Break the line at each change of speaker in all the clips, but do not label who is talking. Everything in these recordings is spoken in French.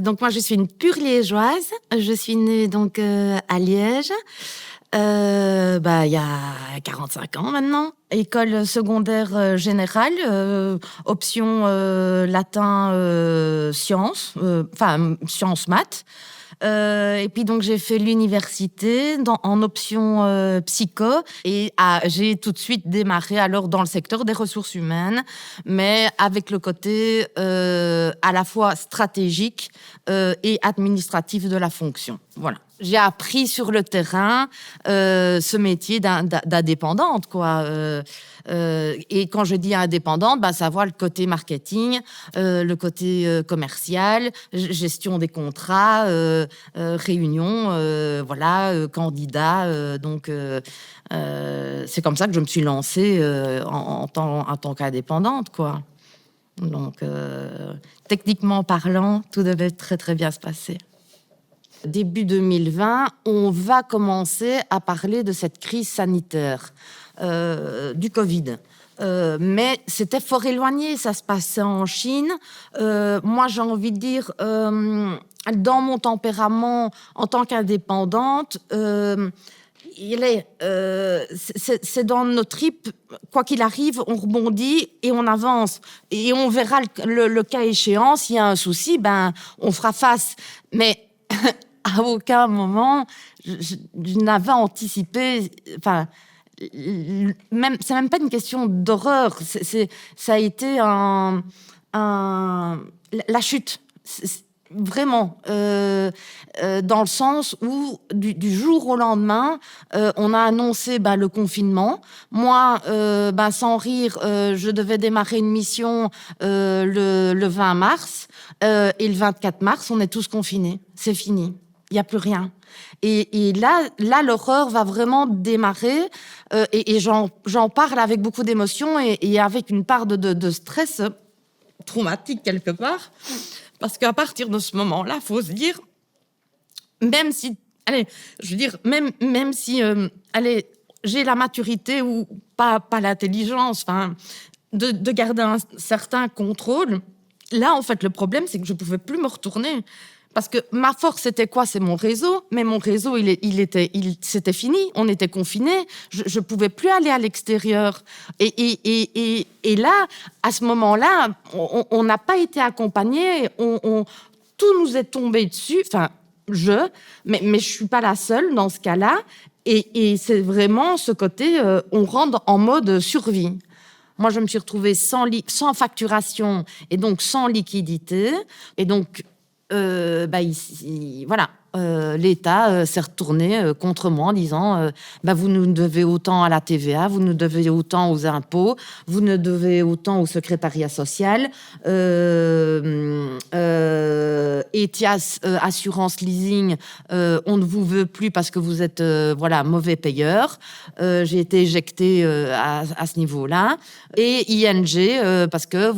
Donc moi, je suis une pure liégeoise. Je suis née donc à Liège. Il y a 45 ans maintenant. École secondaire générale, option latin sciences, sciences maths. Et puis donc j'ai fait l'université en option psycho et j'ai tout de suite démarré alors dans le secteur des ressources humaines, mais avec le côté à la fois stratégique et administratif de la fonction. Voilà. J'ai appris sur le terrain ce métier d'indépendante, quoi. Et quand je dis indépendante, ça voit le côté marketing, le côté commercial, gestion des contrats, réunions, candidats. C'est comme ça que je me suis lancée en tant qu'indépendante, quoi. Donc, techniquement parlant, tout devait très très bien se passer. Début 2020, on va commencer à parler de cette crise sanitaire du Covid. Mais c'était fort éloigné, ça se passait en Chine. Moi, j'ai envie de dire, dans mon tempérament en tant qu'indépendante, c'est dans nos tripes, quoi qu'il arrive, on rebondit et on avance. Et on verra le cas échéant, s'il y a un souci, on fera face. Mais à aucun moment, je n'avais anticipé... c'est même pas une question d'horreur. Ça a été la chute. Vraiment, dans le sens où du jour au lendemain, on a annoncé le confinement. Moi, sans rire, je devais démarrer une mission le 20 mars. Et le 24 mars, on est tous confinés. C'est fini. Il n'y a plus rien. Et là, l'horreur va vraiment démarrer. Et j'en parle avec beaucoup d'émotion et avec une part de stress traumatique quelque part. Parce qu'à partir de ce moment-là, faut se dire, même si, j'ai la maturité ou pas l'intelligence, de garder un certain contrôle. Là, en fait, le problème, c'est que je pouvais plus me retourner. Parce que ma force, c'était quoi? C'est mon réseau. Mais mon réseau, c'était fini. On était confinés. Je pouvais plus aller à l'extérieur. Et là, à ce moment-là, on n'a pas été accompagnés. Tout nous est tombé dessus. Mais je suis pas la seule dans ce cas-là. Et c'est vraiment ce côté, on rentre en mode survie. Moi, je me suis retrouvée sans facturation et donc sans liquidité. Et donc, l'État s'est retourné contre moi en disant vous nous devez autant à la TVA, vous nous devez autant aux impôts, vous nous devez autant au secrétariat social, Etias assurance leasing, on ne vous veut plus parce que vous êtes mauvais payeur. J'ai été éjectée à ce niveau-là. Et ING, parce que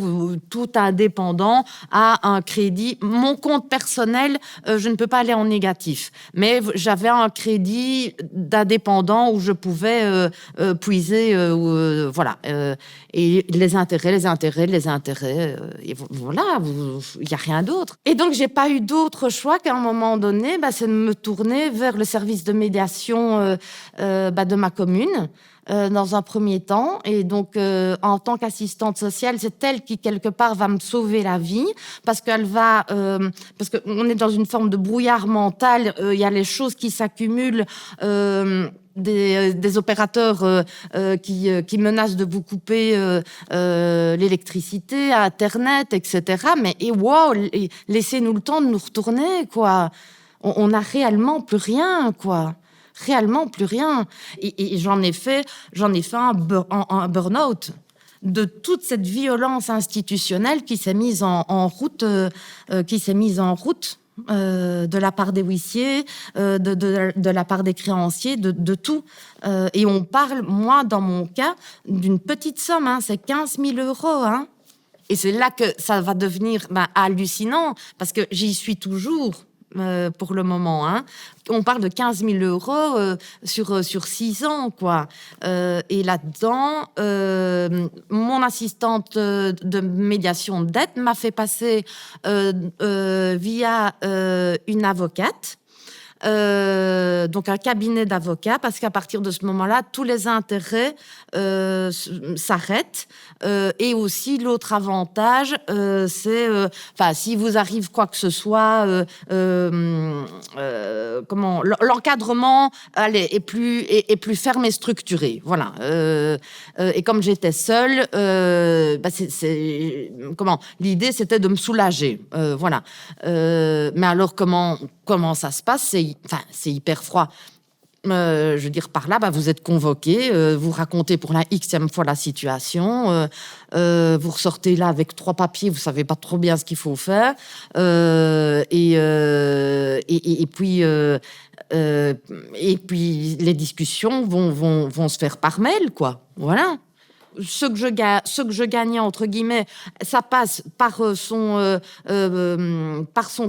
tout indépendant a un crédit. Mon compte personnel, je ne peux pas aller en négatif. Mais j'avais un crédit d'indépendant où je pouvais puiser, et les intérêts, et voilà, il n'y a rien d'autre. Et donc, j'ai pas eu d'autre choix qu'à un moment donné, c'est de me tourner vers le service de médiation de ma commune. Dans un premier temps. Et donc, en tant qu'assistante sociale, c'est elle qui, quelque part, va me sauver la vie parce qu'elle va... parce qu'on est dans une forme de brouillard mental. Il y a les choses qui s'accumulent... Des opérateurs qui menacent de vous couper l'électricité, Internet, etc. Mais laissez-nous le temps de nous retourner, quoi. On n'a réellement plus rien, quoi. Réellement plus rien. Et j'en ai fait un burn-out de toute cette violence institutionnelle qui s'est mise en route, de la part des huissiers, de la part des créanciers, de tout. Et on parle, moi, dans mon cas, d'une petite somme, c'est 15 000 €. Et c'est là que ça va devenir hallucinant, parce que j'y suis toujours. pour le moment, hein. On parle de 15 000 € sur 6 ans, quoi. Et là-dedans, mon assistante de médiation de dette m'a fait passer via une avocate. Donc un cabinet d'avocats, parce qu'à partir de ce moment-là, tous les intérêts s'arrêtent. Et aussi, l'autre avantage, c'est, si vous arrive quoi que ce soit, l'encadrement, allez, est plus ferme et structuré. Voilà. Et comme j'étais seule, l'idée, c'était de me soulager. Voilà. Mais alors, comment ça se passe? C'est hyper froid. Je veux dire, par là, vous êtes convoqué, vous racontez pour la xème fois la situation, vous ressortez là avec 3 papiers, vous savez pas trop bien ce qu'il faut faire, et puis les discussions vont se faire par mail, quoi. Voilà. Ce que je gagnais, entre guillemets, ça passe par son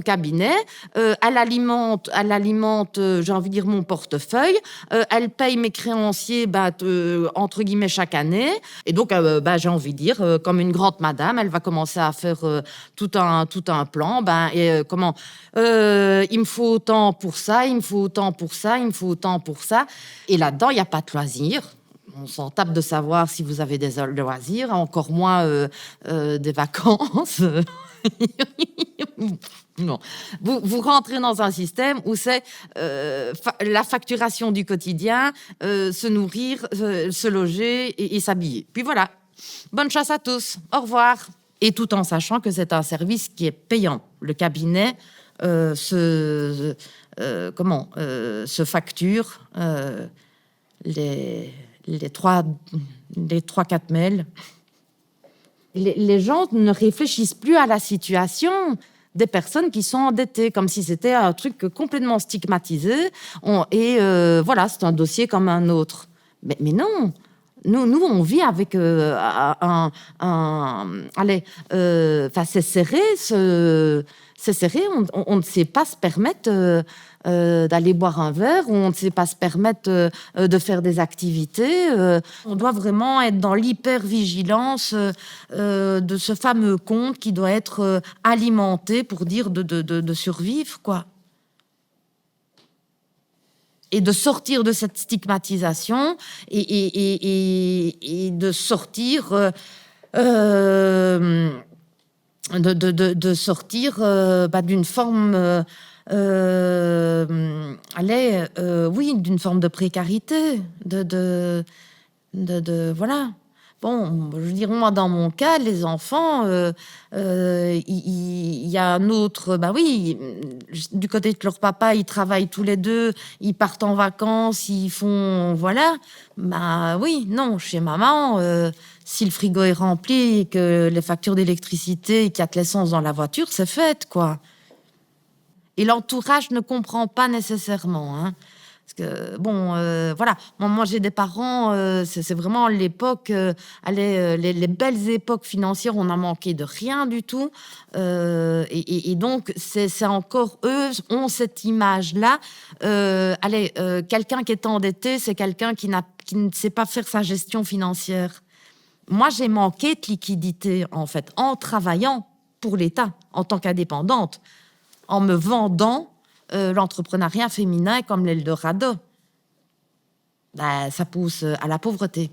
cabinet. Elle alimente, j'ai envie de dire, mon portefeuille. Elle paye mes créanciers, entre guillemets, chaque année. Et donc, j'ai envie de dire, comme une grande madame, elle va commencer à faire tout un plan. Il me faut autant pour ça, il me faut autant pour ça, il me faut autant pour ça. Et là-dedans, il n'y a pas de loisirs. On s'en tape de savoir si vous avez des loisirs, encore moins des vacances. Non. Vous rentrez dans un système où c'est la facturation du quotidien, se nourrir, se loger et s'habiller. Puis voilà. Bonne chance à tous. Au revoir. Et tout en sachant que c'est un service qui est payant. Le cabinet se facture les 3-4 mails. Les gens ne réfléchissent plus à la situation des personnes qui sont endettées, comme si c'était un truc complètement stigmatisé. Voilà, c'est un dossier comme un autre. Mais non. Nous, on vit avec c'est serré. C'est serré. On ne sait pas se permettre d'aller boire un verre, ou on ne sait pas se permettre de faire des activités. On doit vraiment être dans l'hyper-vigilance de ce fameux compte qui doit être alimenté pour dire de survivre, quoi. Et de sortir de cette stigmatisation et de sortir d'une forme d'une forme de précarité, voilà. Bon, je veux dire, moi, dans mon cas, les enfants, il y a un autre... du côté de leur papa, ils travaillent tous les deux, ils partent en vacances, ils font... Voilà. Non, chez maman, si le frigo est rempli, et que les factures d'électricité, et qu'il y a de l'essence dans la voiture, c'est fait, quoi. Et l'entourage ne comprend pas nécessairement, hein. Parce que, voilà. Moi, j'ai des parents, c'est vraiment l'époque, les belles époques financières, on n'a manqué de rien du tout. Et donc, c'est encore eux ont cette image-là. Quelqu'un qui est endetté, c'est quelqu'un qui ne sait pas faire sa gestion financière. Moi, j'ai manqué de liquidité, en fait, en travaillant pour l'État, en tant qu'indépendante, en me vendant l'entrepreneuriat féminin comme l'Eldorado. Ça pousse à la pauvreté.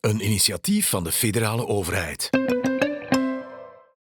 Een initiatief van de federale overheid.